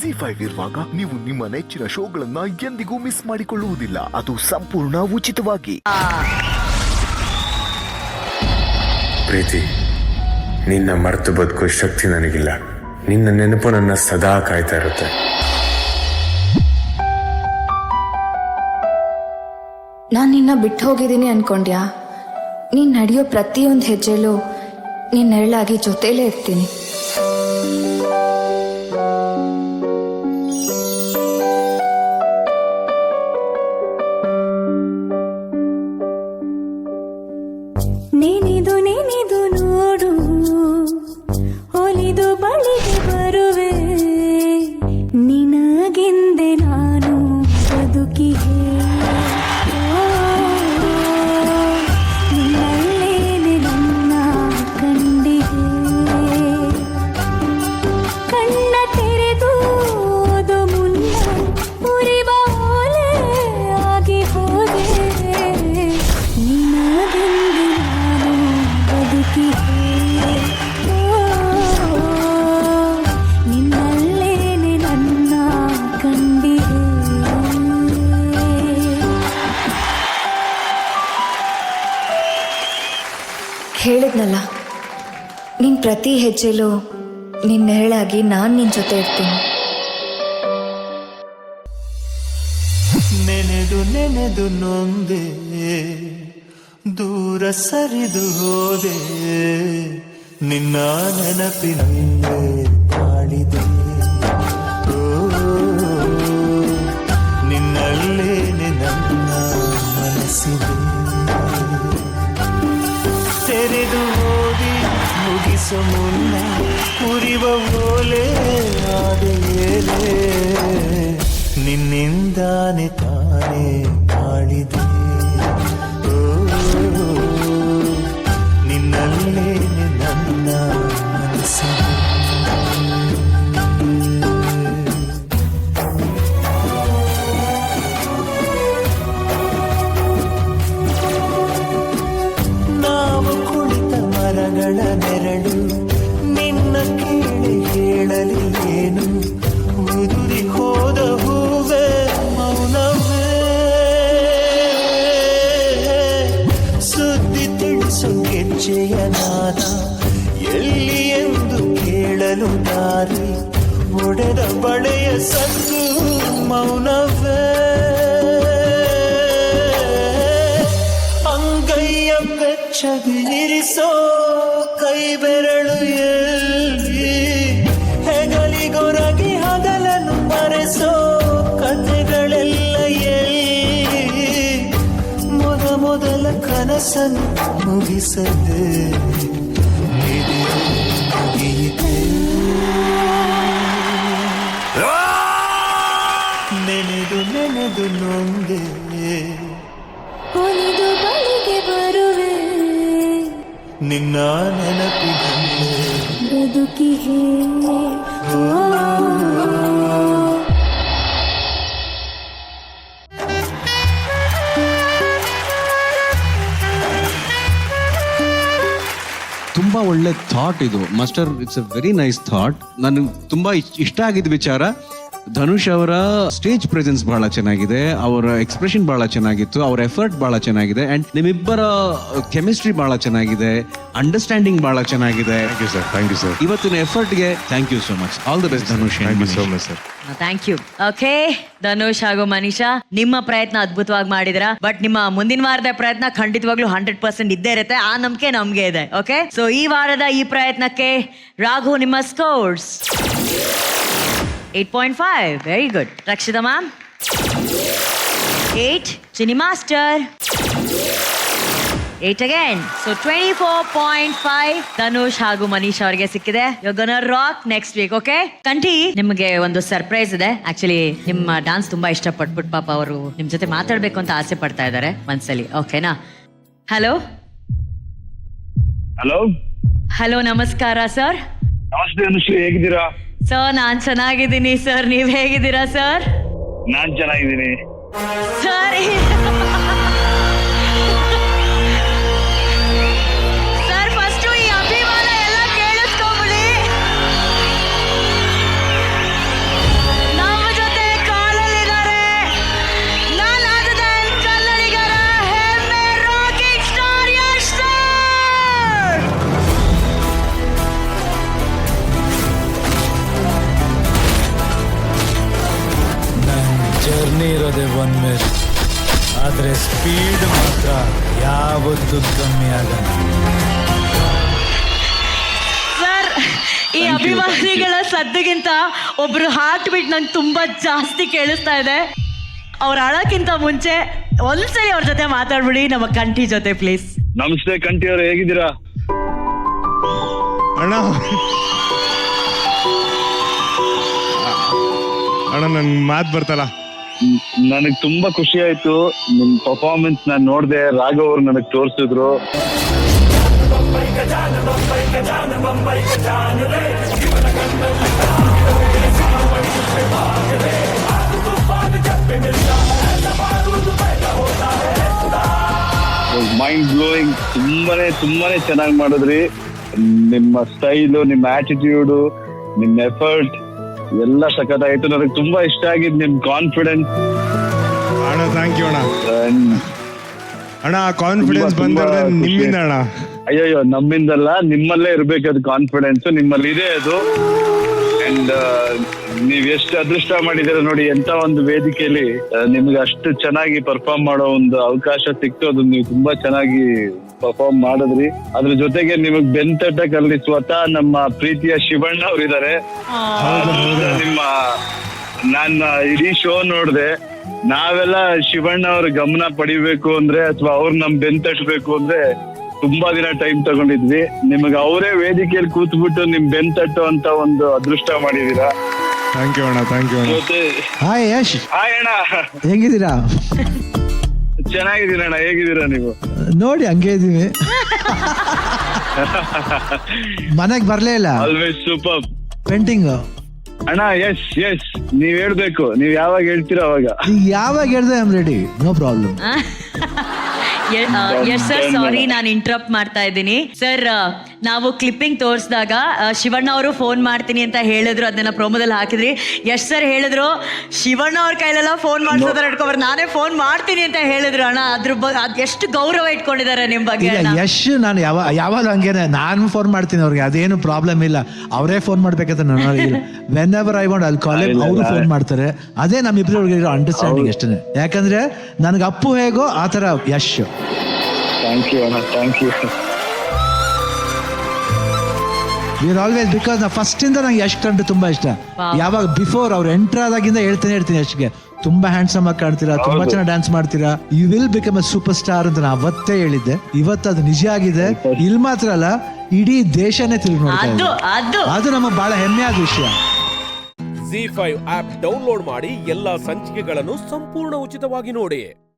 ZEE5 ಇರುವಾಗ ನೀವು ನಿಮ್ಮ ನೆಚ್ಚಿನ ಶೋಗಳನ್ನ ಎಂದಿಗೂ ಮಿಸ್ ಮಾಡಿಕೊಳ್ಳುವುದಿಲ್ಲ. ಅದು ಸಂಪೂರ್ಣ ಉಚಿತವಾಗಿ. ಪ್ರೀತಿ, ನಿನ್ನ ಮರೆತು ಬದುಕೋ ಶಕ್ತಿ ನನಗಿಲ್ಲ. ನಿನ್ನ ನೆನಪು ನನ್ನ ಸದಾ ಕಾಯ್ತಾ ಇರುತ್ತೆ. ನಾನು ನಿನ್ನ ಬಿಟ್ಟು ಹೋಗಿದ್ದೀನಿ ಅನ್ಕೊಂಡ್ಯಾ? ನೀನು ನಡೆಯೋ ಪ್ರತಿಯೊಂದು ಹೆಜ್ಜೆಲೂ ನೀನು ನೆರಳಾಗಿ ಜೊತೆಲೇ ಇರ್ತೀನಿ. ನೆನೆದು ನೆನೆದು ನೋಡು, ಒಲಿದು ಬಳಿಗೆ ಬರುವೆ, ನಿನಗೆಂದೆ ನಾನು ಬದುಕಿಗೆ. ನಿನ್ನಲ್ಲೇನೆ ನನ್ನ ಕಂಡಿಗೆ, ಕಣ್ಣ ತೆರೆದು ಓದು ಮುನ್ನ ಉರಿವ ಓಲೆ ಆಗಿ ಹೋದೆ, ನಿನಗೆಂದೆ ನಾನು ಬದುಕಿಗೆ. ನಿನ್ನಲ್ಲೇನೆ ನನ್ನ ಕಂಡಿಗೆ. ಹೇಳಿದ್ನಲ್ಲ, ನಿನ್ನ ಪ್ರತಿ ಹೆಜ್ಜೆಲೂ ನಿನ್ನ ನೆರಳಾಗಿ ನಾನು ನಿನ್ನ ಜೊತೆ ಇರ್ತೀನಿ. ನೆನೆದು ನೆನೆದು ನೊಂದೆ, ದೂರ ಸರಿದು ಹೋದೆ, ನಿನ್ನ ನೆನಪಿನಲ್ಲೇ ಬಾಳಿದೆ. ಓ, ನಿನ್ನಲ್ಲೇನೆ ನನ್ನ ಮನಸ್ಸಿದೆ. ತೆರೆದು ಓದಿ ಮುಗಿಸೋ ಮುನ್ನ ಉರಿವ ಓಲೆ ಆದೆಯೇಲೆ, ನಿನ್ನಿಂದಾನೆ ತಾನೇ ಬಾಳಿದೆ. ಓ, ನಿನ್ನಲ್ಲೇನೆ ನನ್ನ ಮನಸ್ಸಿದೆ. ನಾವು ಕುಳಿತ ಮರಗಳ ನೆರಳು ನಿನ್ನ ಕೇಳಿ ಹೇಳಲಿ ಏನು, ಉದುರಿ ಹೋದ ಹೂವೇ ಮೌನವೇ, ಸುದ್ದಿ ತಿಳಿಸು ಗೆಜ್ಜೆಯ ನಾದ ಎಲ್ಲಿ ಎಂದು ಕೇಳಲು ದಾರಿ, ಒಡೆದ ಬಳೆಯ ಸದ್ದು ಮೌನವೇ, ಅಂಗೈಯ ಬೆಚ್ಚಗಿರಿಸೋ ಕೈ ಬೆರಳು ಎಲ್ಲಿ, ಹೆಗಲಿಗೊರಗಿ ಹಗಲನ್ನು ಮರೆಸೋ ಕಥೆಗಳೆಲ್ಲ ಎಲ್ಲಿ, ಮೊದಲ ಕನಸನ್ನು ಮುಗಿಸದೆ ಮುಗಿಯಿತೆ. ನೆನೆದು ನೆನೆದು ನೊಂದೆ, ಒಲಿದು ಬಳಿಗೆ ಬರುವೆ, ನಿನ್ನ ನೆನಪಿನಲ್ಲೇ ಬದುಕಿಗೆ. ತುಂಬ ಒಳ್ಳೆ ಥಾಟ್ ಇದು master. It's A very nice thought. ನನಗೆ ತುಂಬ ಇಷ್ಟ ಆಗಿದ್ದ ವಿಚಾರ, ಧನುಷ್ ಅವರ ಸ್ಟೇಜ್ ಪ್ರೆಸೆನ್ಸ್ ಬಹಳ ಚೆನ್ನಾಗಿದೆ, ಅವರ ಎಕ್ಸ್ಪ್ರೆಷನ್ ಬಹಳ ಚೆನ್ನಾಗಿತ್ತು, ಅವರ ಎಫರ್ಟ್ ಬಹಳ ಚೆನ್ನಾಗಿದೆ, ಅಂಡ್ ನಿಮ್ಮಿಬ್ಬರ ಕೆಮಿಸ್ಟ್ರಿ ಬಹಳ ಚೆನ್ನಾಗಿದೆ, ಅಂಡರ್ಸ್ಟ್ಯಾಂಡಿಂಗ್ ಬಹಳ ಚೆನ್ನಾಗಿದೆ. Thank you sir. ಇವತ್ತಿನ ಎಫರ್ಟ್ಗೆ thank you so much. All the best Dhanush. Thank you so much sir. Thank you. Okay Dhanush ಹಾಗೂ ಮನೀಷಾ, ನಿಮ್ಮ ಪ್ರಯತ್ನ ಅದ್ಭುತವಾಗಿ ಮಾಡಿದಿರಾ. ಬಟ್ ನಿಮ್ಮ ಮುಂದಿನ ವಾರದ ಪ್ರಯತ್ನ ಖಂಡಿತವಾಗ್ಲೂ 100% ಇದ್ದೇ ಇರುತ್ತೆ. ಆ ನಂಬಿಕೆ ನಮ್ಗೆ ಇದೆ. ಓಕೆ, ಸೊ ಈ ವಾರದ ಈ ಪ್ರಯತ್ನಕ್ಕೆ ರಾಘು ನಿಮ್ಮ scores 8.5. Very good. Rakshita ma'am 8. Chini master 8 again. So 24.5 Dhanush ಹಾಗೂ ಮನೀಶ್ ಅವರಿಗೆ ಸಿಕ್ಕಿದೆ. You gonna rock next week. Okay Kanthi, ನಿಮಗೆ ಒಂದು ಸರ್ಪ್ರೈಸ್ ಇದೆ. ಆಕ್ಚುಲಿ ನಿಮ್ಮ ಡಾನ್ಸ್ ತುಂಬಾ ಇಷ್ಟಪಟ್ಬಿಟ್ಟು ಪಾಪ ಅವರು ನಿಮ್ ಜೊತೆ ಮಾತಾಡ್ಬೇಕು ಅಂತ ಆಸೆ ಪಡ್ತಾ ಇದ್ದಾರೆ ಮನ್ಸಲ್ಲಿ. ಓಕೆನಾ? ಹಲೋ ಹಲೋ ಹಲೋ, ನಮಸ್ಕಾರ ಸರ್. ನಮಸ್ತೆ ಅನುಶ್ರೀ, ಹೇಗಿದ್ದೀರಾ? ಸರ್ ನಾನ್ ಚೆನ್ನಾಗಿದ್ದೀನಿ ಸರ್, ನೀವ್ ಹೇಗಿದ್ದೀರಾ ಸರ್? ನಾನ್ ಚೆನ್ನಾಗಿದ್ದೀನಿ ಸರ್. ಜರ್ನಿ ಇರೋದೇ ಒನ್ ವೇ, ಆದ್ರೆ ಸ್ಪೀಡ್ ಮಾತ್ರ ಯಾವತ್ತೂ ಕಮ್ಮಿ ಆಗಲ್ಲ. ಸರ್, ಈ ಅಭಿಮಾನಿಗಳ ಸದ್ದಿಗಿಂತ ಒಬ್ರು ಹಾರ್ಟ್ ಬೀಟ್ ನಂಗೆ ತುಂಬಾ ಜಾಸ್ತಿ ಕೇಳಿಸ್ತಾ ಇದೆ. ಅವ್ರ ಅಳಕ್ಕಿಂತ ಮುಂಚೆ ಒಂದ್ಸರಿ ಅವ್ರ ಜೊತೆ ಮಾತಾಡ್ಬಿಡಿ, ನಮ್ಮ ಕಂಠಿ ಜೊತೆ ಪ್ಲೀಸ್. ನಮಸ್ತೆ ಕಂಠಿ ಅವ್ರು, ಹೇಗಿದ್ದೀರಾ? ಅಣ್ಣ ಅಣ್ಣ ನನ್ ಮಾತು ಬರ್ತಲ್ಲ. ನನಗ್ ತುಂಬಾ ಖುಷಿ ಆಯ್ತು ನಿಮ್ ಪರ್ಫಾರ್ಮೆನ್ಸ್ ನಾನ್ ನೋಡ್ದೆ. ರಾಘವ್ ಅವ್ರು ನನಗ್ ತೋರ್ಸಿದ್ರು. Mind blowing. ತುಂಬಾನೇ ಚೆನ್ನಾಗಿ ಮಾಡಿದ್ರಿ. ನಿಮ್ಮ ಸ್ಟೈಲು, ನಿಮ್ಮ ಆಟಿಟ್ಯೂಡು, ನಿಮ್ಮ ಎಫರ್ಟ್ ಎಲ್ಲ ಸಖತ್ತಾಯ್ತು. ನನಗೆ ತುಂಬಾ ಇಷ್ಟ ಆಗಿದ್ ನಿಮ್ ಕಾನ್ಫಿಡೆನ್ಸ್. ಅಣ್ಣ ಥ್ಯಾಂಕ್ ಯು ಅಣ್ಣ. ಅಣ್ಣ ಕಾನ್ಫಿಡೆನ್ಸ್ ಬಂದ್ರೆ ನಿಮ್ಮಿಂದ ಅಣ್ಣ. ಅಯ್ಯಯ್ಯೋ, ನಮ್ಮಿಂದಲ್ಲ, ನಿಮ್ಮಲ್ಲೇ ಇರ್ಬೇಕು ಅದು ಕಾನ್ಫಿಡೆನ್ಸ್. ನಿಮ್ಮಲ್ಲಿ ಇದೆ ಅದು. ಅಂಡ್ ನೀವ್ ಎಷ್ಟು ಅದೃಷ್ಟ ಮಾಡಿದ್ದೀರ ನೋಡಿ, ಎಂತ ಒಂದು ವೇದಿಕೆಯಲ್ಲಿ ನಿಮ್ಗೆ ಅಷ್ಟು ಚೆನ್ನಾಗಿ ಪರ್ಫಾರ್ಮ್ ಮಾಡೋ ಒಂದು ಅವಕಾಶ ಸಿಕ್ತು. ಅದು ನೀವು ತುಂಬಾ ಚೆನ್ನಾಗಿ ಪರ್ಫಾರ್ಮ್ ಮಾಡಿದ್ರಿ. ಅದ್ರ ಜೊತೆಗೆ ನಿಮಗ್ ಬೆಂತಟ್ಟಕ್ ಅಲ್ಲಿ ಸ್ವತಃ ನಮ್ಮ ಪ್ರೀತಿಯ ಶಿವಣ್ಣ ಅವ್ರು ಇದಾರೆ. ನಿಮ್ಮ ನಾನು ಇಡೀ ಶೋ ನೋಡ್ದೆ. ನಾವೆಲ್ಲ ಶಿವಣ್ಣ ಅವ್ರ ಗಮನ ಪಡಿಬೇಕು ಅಂದ್ರೆ ಅಥವಾ ಅವ್ರು ನಮ್ ಬೆಂತಟ್ಬೇಕು ಅಂದ್ರೆ ತುಂಬಾ ದಿನ ಟೈಮ್ ತಗೊಂಡಿದ್ವಿ. ನಿಮಗೆ ಅವರೇ ವೇದಿಕೆಯಲ್ಲಿ ಕೂತ್ಬಿಟ್ಟು ನಿಮ್ ಬೆಂತಟ್ಟು ಅಂತ ಒಂದು ಅದೃಷ್ಟ ಮಾಡಿದೀರಾ. ಥ್ಯಾಂಕ್ ಯು ಅಣ್ಣ, ಥ್ಯಾಂಕ್ ಯು ಅಣ್ಣ. ಜೊತೆ ಹಾಯ್ ಯಶ್, ಹಾಯ್ ಅಣ್ಣ, ಹೆಂಗಿದ್ದೀರಾ? ಚೆನ್ನಾಗಿದ್ದೀರಣ್ಣ, ಹೇಗಿದ್ದೀರಾ ನೀವು? ನೋಡಿ ಹಂಗೆ ಇದೀವಿ. ಮನೆಗ್ ಬರ್ಲೇ ಇಲ್ಲ, ಆಲ್ವೇಸ್ ಸೂಪರ್. ಪೇಂಟಿಂಗ್. ಅಣ್ಣ ಎಸ್ ನೀವ್ ಹೇಳ್ಬೇಕು, ನೀವ್ ಯಾವಾಗ ಹೇಳ್ತೀರಾ ಅವಾಗ. ಯಾವಾಗ ಹೇಳ್ದೆ I am ready, no problem. Yes sir, sorry ನಾನು ಇಂಟರಪ್ಟ್ ಮಾಡ್ತಾ ಇದ್ದೀನಿ ಸರ್. ನಾವು ಕ್ಲಿಪ್ಪಿಂಗ್ ತೋರಿಸಿದಾಗ ಶಿವಣ್ಣ ಅವರು ಫೋನ್ ಮಾಡ್ತೀನಿ ಅಂತ ಹೇಳಿದ್ರು, ಅದನ್ನ ಪ್ರೋಮೋದಲ್ಲಿ ಹಾಕಿದ್ರಿ. ಯಶ್ ಸರ್ ಹೇಳಿದ್ರು ಶಿವಣ್ಣ ಅವ್ರ ಕೈಲೆಲ್ಲ ಫೋನ್ ಮಾಡ್ಸೋದ್ರ ಇಟ್ಕೊಬಾರ, ನಾನೇ ಫೋನ್ ಮಾಡ್ತೀನಿ ಅಂತ ಹೇಳಿದ್ರು. ಅಣ್ಣ ಅದ್ರ ಬಗ್ಗೆ ಎಷ್ಟು ಗೌರವ ಇಟ್ಕೊಂಡಿದ್ದಾರೆ ನಿಮ್ ಬಗ್ಗೆ. ಯಶ್ ನಾನು ಯಾವಾಗ ಹಂಗೇನೆ, ನಾನು ಫೋನ್ ಮಾಡ್ತೀನಿ ಅವ್ರಿಗೆ, ಅದೇನು ಪ್ರಾಬ್ಲಮ್ ಇಲ್ಲ. ಅವರೇ ಫೋನ್ ಮಾಡ್ಬೇಕಂತ ನಾನು ವೆನ್ ಎವರ್ ಐ ವಾಂಟ್ ಅಲ್ಲಿ ಕಾಲ್, ಅವರು ಫೋನ್ ಮಾಡ್ತಾರೆ. ಅದೇ ನಮ್ಮಿಬ್ರಿಗೆ ಇರೋ ಅಂಡರ್ಸ್ಟ್ಯಾಂಡಿಂಗ್ ಅಷ್ಟೇ. ಯಾಕಂದ್ರೆ ನನಗೆ ಅಪ್ಪು ಹೇಗೋ ಆ ಥರ ಯಶ್. ಥ್ಯಾಂಕ್ ಯು ಅಣ್ಣ, thank you. We are always, because ನಾ ಫಸ್ಟ್ ಇಂದ ನಂಗೆ ಯಶ್ ಕಂಡ್ರೆ ತುಂಬಾ ಇಷ್ಟ. ಯಾವಾಗ ಬಿಫೋರ್ ಅವ್ರು ಎಂಟರ್ ಆದಾಗಿಂದ ಹೇಳ್ತೀನಿ ಯಶ್ಗೆ, ತುಂಬಾ ಹ್ಯಾಂಡ್ಸಮ್ ಆಗಿ ಕಾಣ್ತೀರಾ, ತುಂಬಾ ಚೆನ್ನಾಗಿ ಡ್ಯಾನ್ಸ್ ಮಾಡ್ತೀರಾ, you will become a super star ಅಂತ ನಾ ಅವತ್ತೇ ಹೇಳಿದ್ದೆ. ಇವತ್ತು ಅದು ನಿಜ ಆಗಿದೆ. ಇಲ್ಲಿ ಮಾತ್ರ ಅಲ್ಲ, ಇಡೀ ದೇಶನೇ ತಿರುಗಿ ನೋಡ್ತಾ ಇದೆ. ಅದು ನಮಗೆ ಬಹಳ ಹೆಮ್ಮೆಯಾದ ವಿಷಯ. ZEE5 ಆಪ್ ಡೌನ್ಲೋಡ್ ಮಾಡಿ ಎಲ್ಲಾ ಸಂಚಿಕೆಗಳನ್ನು ಸಂಪೂರ್ಣ ಉಚಿತವಾಗಿ ನೋಡಿ.